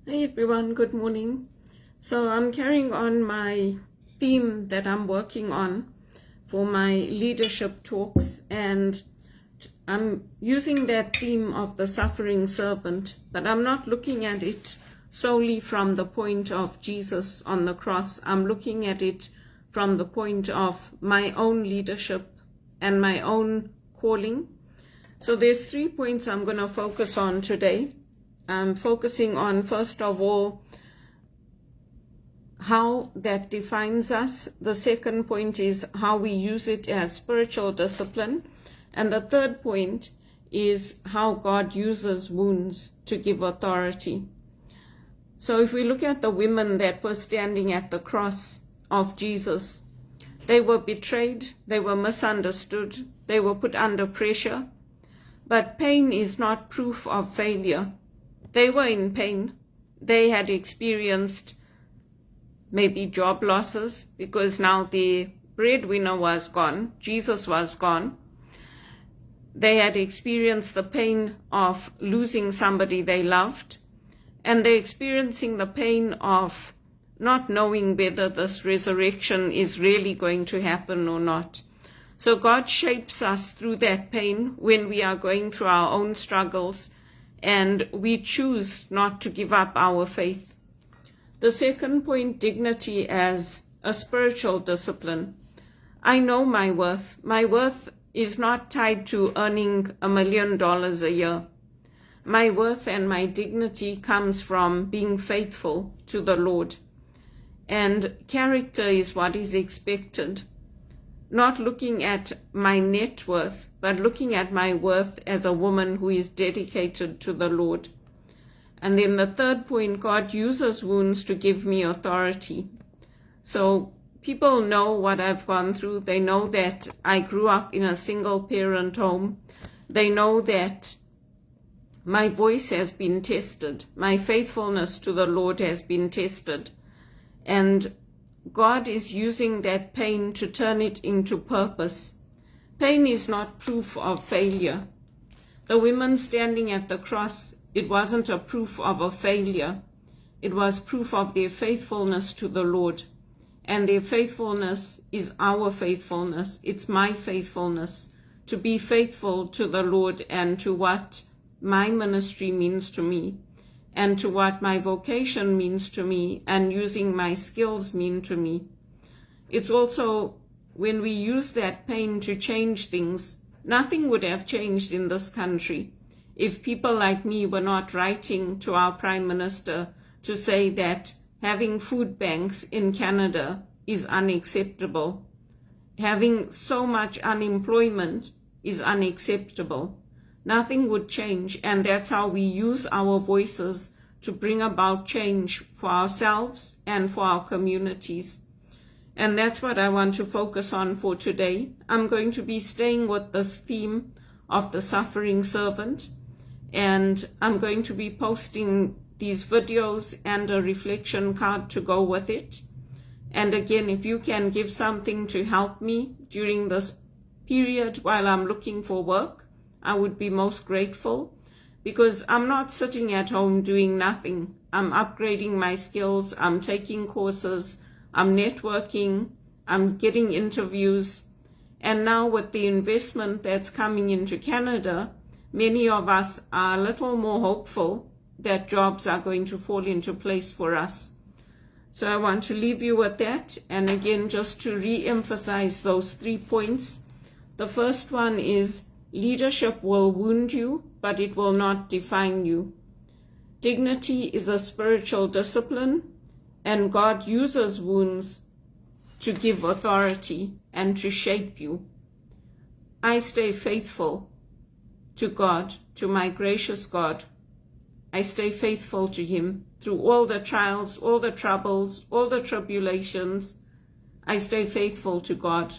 Hey everyone, good morning. So I'm carrying on my theme that I'm working on for my leadership talks, and I'm using that theme of the suffering servant, but I'm not looking at it solely from the point of Jesus on the cross. I'm looking at it from the point of my own leadership and my own calling. So there's 3 points I'm going to focus on today. I'm focusing on, first of all, how that defines us. The second point is how we use it as spiritual discipline. And the third point is how God uses wounds to give authority. So if we look at the women that were standing at the cross of Jesus, they were betrayed, they were misunderstood, they were put under pressure. But pain is not proof of failure. They were in pain. They had experienced maybe job losses because now the breadwinner was gone. Jesus was gone. They had experienced the pain of losing somebody they loved. And they're experiencing the pain of not knowing whether this resurrection is really going to happen or not. So God shapes us through that pain when we are going through our own struggles, and we choose not to give up our faith. The second point, dignity as a spiritual discipline. I know my worth. My worth is not tied to earning $1 million a year. My worth and my dignity comes from being faithful to the Lord. And character is what is expected. Not looking at my net worth, but looking at my worth as a woman who is dedicated to the Lord. And then the third point, God uses wounds to give me authority. So people know what I've gone through. They know that I grew up in a single parent home. They know that my voice has been tested. My faithfulness to the Lord has been tested. And God is using that pain to turn it into purpose. Pain is not proof of failure. The women standing at the cross, it wasn't a proof of a failure. It was proof of their faithfulness to the Lord. And their faithfulness is our faithfulness. It's my faithfulness to be faithful to the Lord and to what my ministry means to me, and to what my vocation means to me, and using my skills mean to me. It's also when we use that pain to change things. Nothing would have changed in this country if people like me were not writing to our Prime Minister to say that having food banks in Canada is unacceptable. Having so much unemployment is unacceptable. Nothing would change, and that's how we use our voices to bring about change for ourselves and for our communities. And that's what I want to focus on for today. I'm going to be staying with this theme of the suffering servant, and I'm going to be posting these videos and a reflection card to go with it. And again, if you can give something to help me during this period while I'm looking for work, I would be most grateful, because I'm not sitting at home doing nothing. I'm upgrading my skills, I'm taking courses, I'm networking, I'm getting interviews. And now with the investment that's coming into Canada, many of us are a little more hopeful that jobs are going to fall into place for us. So I want to leave you with that. And again, just to re-emphasize those 3 points. The first one is, leadership will wound you, but it will not define you. Dignity is a spiritual discipline, and God uses wounds to give authority and to shape you. I stay faithful to God, to my gracious God. I stay faithful to Him through all the trials, all the troubles, all the tribulations. I stay faithful to God.